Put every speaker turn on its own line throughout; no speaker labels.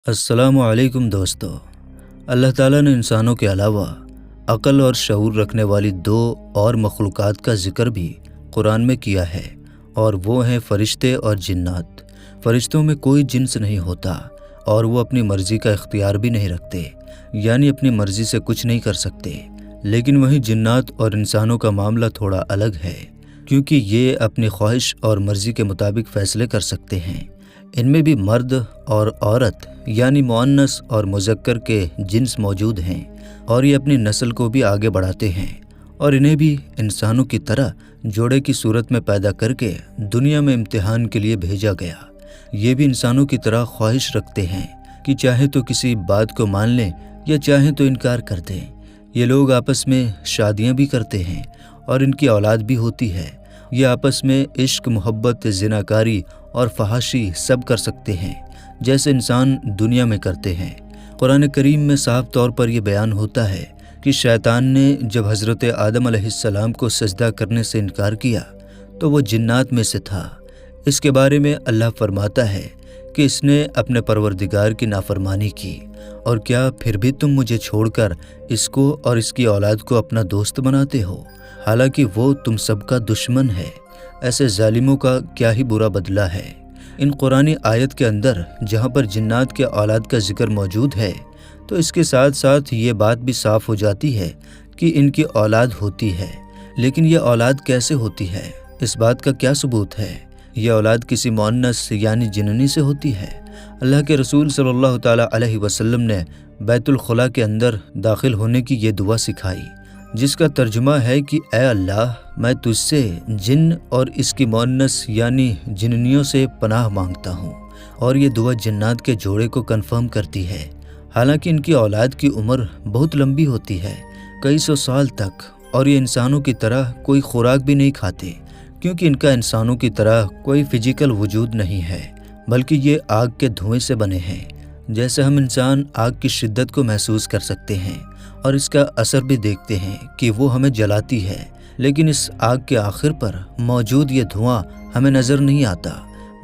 अस्सलामु अलैकुम दोस्तों। अल्लाह ताला ने इंसानों के अलावा अक़ल और शऊर रखने वाली दो और मखलूक़ात का ज़िक्र भी कुरान में किया है, और वो हैं फ़रिश्ते और जिन्नात। फ़रिश्तों में कोई जिन्स नहीं होता और वो अपनी मर्ज़ी का इख्तियार भी नहीं रखते, यानी अपनी मर्ज़ी से कुछ नहीं कर सकते। लेकिन वहीं जिन्नात और इंसानों का मामला थोड़ा अलग है, क्योंकि ये अपनी ख्वाहिश और मर्ज़ी के मुताबिक फ़ैसले कर सकते हैं। इनमें भी मर्द और औरत यानी मुअन्नस और मुज़क्कर के जिन्स मौजूद हैं, और ये अपनी नस्ल को भी आगे बढ़ाते हैं, और इन्हें भी इंसानों की तरह जोड़े की सूरत में पैदा करके दुनिया में इम्तिहान के लिए भेजा गया। ये भी इंसानों की तरह ख्वाहिश रखते हैं कि चाहे तो किसी बात को मान लें या चाहे तो इनकार कर दें। ये लोग आपस में शादियां भी करते हैं और इनकी औलाद भी होती है। ये आपस में इश्क, मोहब्बत, ज़िनाकारी और फहाशी सब कर सकते हैं, जैसे इंसान दुनिया में करते हैं। कुरान करीम में साफ तौर पर यह बयान होता है कि शैतान ने जब हज़रत आदम अलैहिस्सलाम को सजदा करने से इनकार किया तो वो जिन्नात में से था। इसके बारे में अल्लाह फरमाता है कि इसने अपने परवरदिगार की नाफरमानी की, और क्या फिर भी तुम मुझे छोड़कर इसको और इसकी औलाद को अपना दोस्त बनाते हो, हालांकि वो तुम सबका दुश्मन है। ऐसे जालिमों का क्या ही बुरा बदला है। इन कुरानी आयत के अंदर जहाँ पर जिन्नात के औलाद का जिक्र मौजूद है, तो इसके साथ साथ ये बात भी साफ हो जाती है कि इनकी औलाद होती है। लेकिन ये औलाद कैसे होती है, इस बात का क्या सबूत है? यह औलाद किसी मुअन्नस यानी जिननी से होती है। अल्लाह के रसूल सल्लल्लाहु ताला अलैहि वसल्लम ने बैतुल खुला के अंदर दाखिल होने की ये दुआ सिखाई, जिसका तर्जुमा है कि ऐ अल्लाह, मैं तुझसे जिन और इसकी मुअन्नस यानी जिन्नियों से पनाह मांगता हूँ। और ये दुआ जिन्नात के जोड़े को कन्फर्म करती है। हालांकि इनकी औलाद की उम्र बहुत लंबी होती है, कई सौ साल तक, और ये इंसानों की तरह कोई खुराक भी नहीं खाते, क्योंकि इनका इंसानों की तरह कोई फिजिकल वजूद नहीं है, बल्कि ये आग के धुएं से बने हैं। जैसे हम इंसान आग की शिद्दत को महसूस कर सकते हैं और इसका असर भी देखते हैं कि वो हमें जलाती है, लेकिन इस आग के आखिर पर मौजूद ये धुआं हमें नज़र नहीं आता,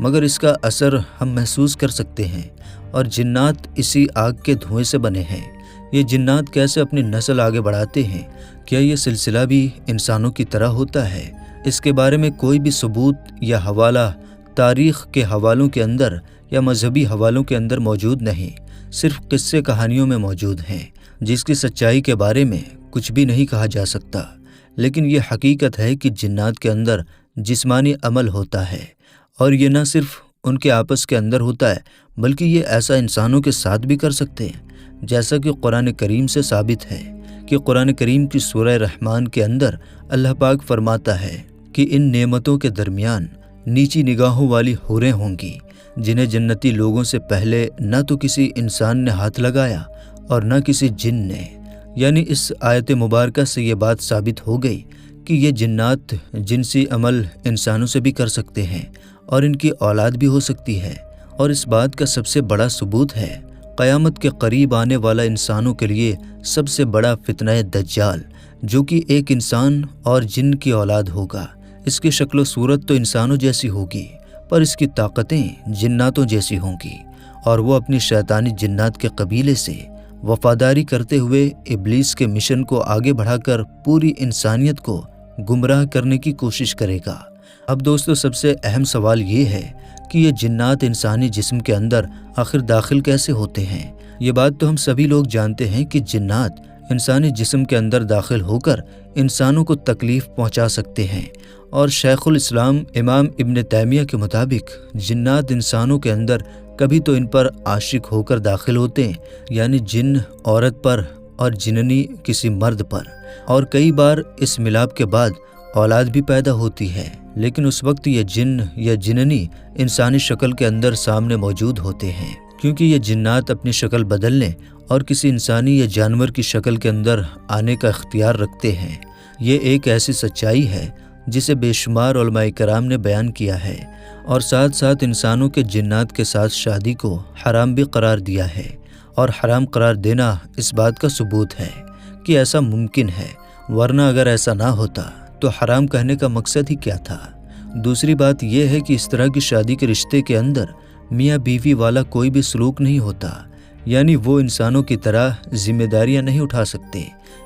मगर इसका असर हम महसूस कर सकते हैं। और जिन्नात इसी आग के धुएं से बने हैं। ये जिन्नात कैसे अपनी नस्ल आगे बढ़ाते हैं, क्या ये सिलसिला भी इंसानों की तरह होता है? इसके बारे में कोई भी सबूत या हवाला तारीख़ के हवालों के अंदर या मजहबी हवालों के अंदर मौजूद नहीं, सिर्फ किस्से कहानियों में मौजूद हैं, जिसकी सच्चाई के बारे में कुछ भी नहीं कहा जा सकता। लेकिन ये हकीकत है कि जिन्नात के अंदर जिस्मानी अमल होता है, और ये न सिर्फ उनके आपस के अंदर होता है, बल्कि ये ऐसा इंसानों के साथ भी कर सकते हैं, जैसा कि कुरान करीम से साबित है कि कुरान करीम की सूरह रहमान के अंदर अल्लाह पाक फरमाता है कि इन नेमतों के दरमियान नीची निगाहों वाली हूरें होंगी, जिन्हें जन्नती लोगों से पहले न तो किसी इंसान ने हाथ लगाया और न किसी जिन ने। यानी इस आयत मुबारका से ये बात साबित हो गई कि ये जिन्नात जिनसी अमल इंसानों से भी कर सकते हैं और इनकी औलाद भी हो सकती है। और इस बात का सबसे बड़ा सबूत है क़यामत के करीब आने वाला इंसानों के लिए सबसे बड़ा फितना दज्जाल, जो कि एक इंसान और जिन की औलाद होगा। इसकी शक्ल सूरत तो इंसानों जैसी होगी, पर इसकी ताकतें जिन्नातों जैसी होंगी, और वो अपनी शैतानी जिन्नात के कबीले से वफादारी करते हुए इब्लीस के मिशन को आगे बढ़ाकर पूरी इंसानियत को गुमराह करने की कोशिश करेगा। अब दोस्तों, सबसे अहम सवाल ये है कि ये जिन्नात इंसानी जिस्म के अंदर आखिर दाखिल कैसे होते हैं? ये बात तो हम सभी लोग जानते हैं कि जिन्नात इंसानी जिस्म के अंदर दाखिल होकर इंसानों को तकलीफ़ पहुंचा सकते हैं, और शेखुल इस्लाम इमाम इब्न तैमिया के मुताबिक जिन्नात इंसानों के अंदर कभी तो इन पर आशिक होकर दाखिल होते हैं, यानी जिन औरत पर और जिननी किसी मर्द पर, और कई बार इस मिलाप के बाद औलाद भी पैदा होती है। लेकिन उस वक्त ये जिन या जिननी इंसानी शक्ल के अंदर सामने मौजूद होते हैं, क्योंकि ये जिन्नात अपनी शक्ल बदलने और किसी इंसानी या जानवर की शक्ल के अंदर आने का इख्तियार रखते हैं। ये एक ऐसी सच्चाई है जिसे बेशुमार उलमाए कराम ने बयान किया है, और साथ साथ इंसानों के जिन्नात के साथ शादी को हराम भी करार दिया है। और हराम करार देना इस बात का सबूत है कि ऐसा मुमकिन है, वरना अगर ऐसा ना होता तो हराम कहने का मकसद ही क्या था? दूसरी बात यह है कि इस तरह की शादी के रिश्ते के अंदर میاں بیوی والا کوئی بھی سلوک نہیں ہوتا، یعنی وہ انسانوں کی طرح ذمہ داریاں نہیں اٹھا سکتے۔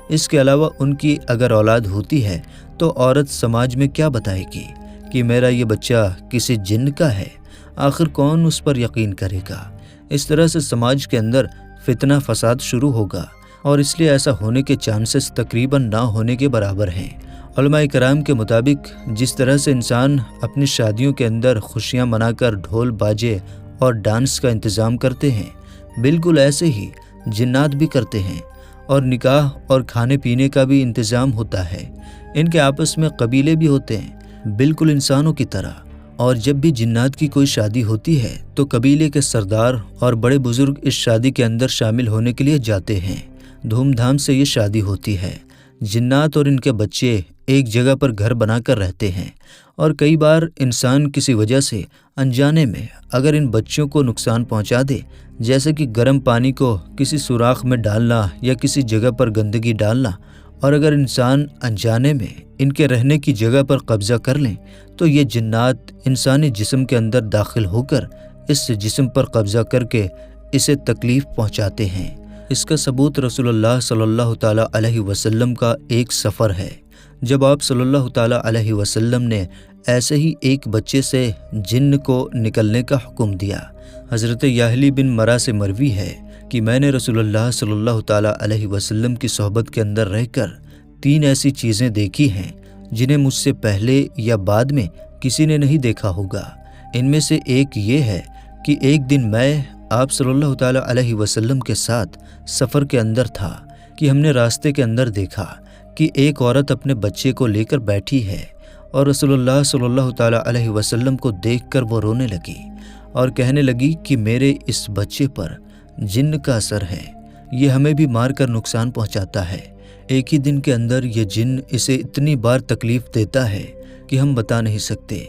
اس کے علاوہ ان کی اگر اولاد ہوتی ہے تو عورت سماج میں کیا بتائے گی کہ میرا یہ بچہ کسی جن کا ہے؟ آخر کون اس پر یقین کرے گا؟ اس طرح سے سماج کے اندر فتنہ فساد شروع ہوگا، اور اس لیے ایسا ہونے کے چانسز تقریباً نہ ہونے کے برابر ہیں۔ علماء کرام کے مطابق جس طرح سے انسان اپنی شادیوں کے اندر خوشیاں منا کر ڈھول باجے اور ڈانس کا انتظام کرتے ہیں، بالکل ایسے ہی جنات بھی کرتے ہیں، اور نکاح اور کھانے پینے کا بھی انتظام ہوتا ہے۔ ان کے آپس میں قبیلے بھی ہوتے ہیں، بالکل انسانوں کی طرح، اور جب بھی جنات کی کوئی شادی ہوتی ہے تو قبیلے کے سردار اور بڑے بزرگ اس شادی کے اندر شامل ہونے کے لیے جاتے ہیں۔ دھوم دھام سے یہ شادی ہوتی ہے۔ جنات اور ان کے بچے ایک جگہ پر گھر بنا کر رہتے ہیں، اور کئی بار انسان کسی وجہ سے انجانے میں اگر ان بچوں کو نقصان پہنچا دے، جیسے کہ گرم پانی کو کسی سوراخ میں ڈالنا یا کسی جگہ پر گندگی ڈالنا، اور اگر انسان انجانے میں ان کے رہنے کی جگہ پر قبضہ کر لیں تو یہ جنات انسانی جسم کے اندر داخل ہو کر اس جسم پر قبضہ کر کے اسے تکلیف پہنچاتے ہیں۔ اس کا ثبوت رسول اللہ صلی اللہ تعالیٰ علیہ وسلم کا ایک سفر ہے، جب آپ صلی اللہ تعالیٰ علیہ وسلم نے ایسے ہی ایک بچے سے جن کو نکلنے کا حکم دیا۔ حضرت یاہلی بن مرہ سے مروی ہے کہ میں نے رسول اللہ صلی اللہ تعالیٰ علیہ وسلم کی صحبت کے اندر رہ کر 3 ایسی چیزیں دیکھی ہیں جنہیں مجھ سے پہلے یا بعد میں کسی نے نہیں دیکھا ہوگا۔ ان میں سے ایک یہ ہے کہ ایک دن میں آپ صلی اللہ تعالیٰ علیہ وسلم کے ساتھ سفر کے اندر تھا کہ ہم نے راستے کے اندر دیکھا کہ ایک عورت اپنے بچے کو لے کر بیٹھی ہے، اور رسول اللہ صلی اللہ تعالیٰ علیہ وسلم کو دیکھ کر وہ رونے لگی اور کہنے لگی کہ میرے اس بچے پر جن کا اثر ہے، یہ ہمیں بھی مار کر نقصان پہنچاتا ہے۔ ایک ہی دن کے اندر یہ جن اسے اتنی بار تکلیف دیتا ہے کہ ہم بتا نہیں سکتے۔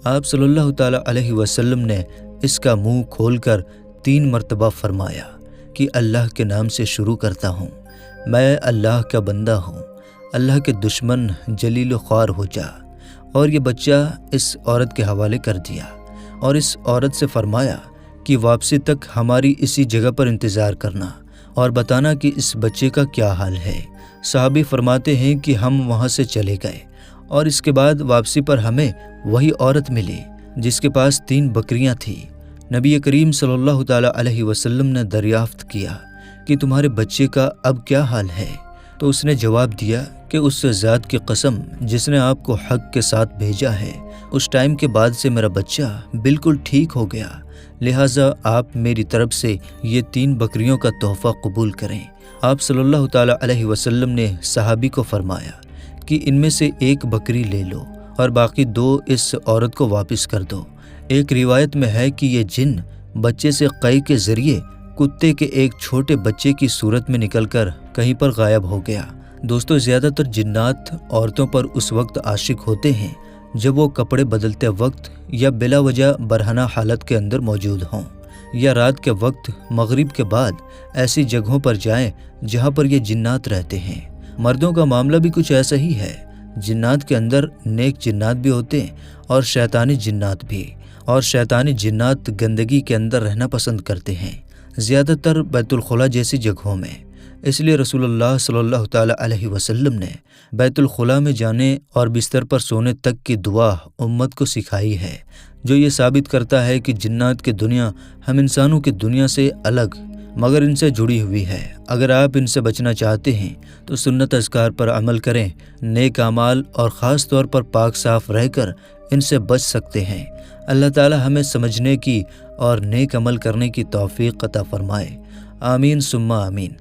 آپ صلی اللہ تعالیٰ علیہ وسلم نے اس کا منہ کھول کر 3 مرتبہ فرمایا کہ اللہ کے نام سے شروع کرتا ہوں، میں اللہ کا بندہ ہوں، اللہ کے دشمن جلیل و خوار ہو جا۔ اور یہ بچہ اس عورت کے حوالے کر دیا، اور اس عورت سے فرمایا کہ واپسی تک ہماری اسی جگہ پر انتظار کرنا اور بتانا کہ اس بچے کا کیا حال ہے۔ صحابی فرماتے ہیں کہ ہم وہاں سے چلے گئے، اور اس کے بعد واپسی پر ہمیں وہی عورت ملی جس کے پاس 3 بکریاں تھیں۔ نبی کریم صلی اللہ تعالیٰ علیہ وسلم نے دریافت کیا کہ تمہارے بچے کا اب کیا حال ہے؟ تو اس نے جواب دیا کہ اس ذات کی قسم جس نے آپ کو حق کے ساتھ بھیجا ہے، اس ٹائم کے بعد سے میرا بچہ بالکل ٹھیک ہو گیا، لہٰذا آپ میری طرف سے یہ 3 بکریوں کا تحفہ قبول کریں۔ آپ صلی اللہ تعالیٰ علیہ وسلم نے صحابی کو فرمایا کہ ان میں سے 1 بکری لے لو اور باقی 2 اس عورت کو واپس کر دو۔ ایک روایت میں ہے کہ یہ جن بچے سے قے کے ذریعے کتے کے ایک چھوٹے بچے کی صورت میں نکل کر کہیں پر غائب ہو گیا۔ دوستو، زیادہ تر جنات عورتوں پر اس وقت عاشق ہوتے ہیں جب وہ کپڑے بدلتے وقت یا بلا وجہ برہنہ حالت کے اندر موجود ہوں، یا رات کے وقت مغرب کے بعد ایسی جگہوں پر جائیں جہاں پر یہ جنات رہتے ہیں۔ مردوں کا معاملہ بھی کچھ ایسا ہی ہے۔ جنات کے اندر نیک جنات بھی ہوتے ہیں اور شیطانی جنات بھی، اور شیطانی جنات گندگی کے اندر رہنا پسند کرتے ہیں، زیادہ تر بیت الخلا جیسی جگہوں میں۔ اس لیے رسول اللہ صلی اللہ تعالیٰ علیہ وسلم نے بیت الخلا میں جانے اور بستر پر سونے تک کی دعا امت کو سکھائی ہے، جو یہ ثابت کرتا ہے کہ جنات کی دنیا ہم انسانوں کی دنیا سے الگ مگر ان سے جڑی ہوئی ہے۔ اگر آپ ان سے بچنا چاہتے ہیں تو سنت اذکار پر عمل کریں، نیک اعمال اور خاص طور پر پاک صاف رہ کر ان سے بچ سکتے ہیں۔ اللہ تعالی ہمیں سمجھنے کی اور نیک عمل کرنے کی توفیق عطا فرمائے۔ آمین ثم آمین۔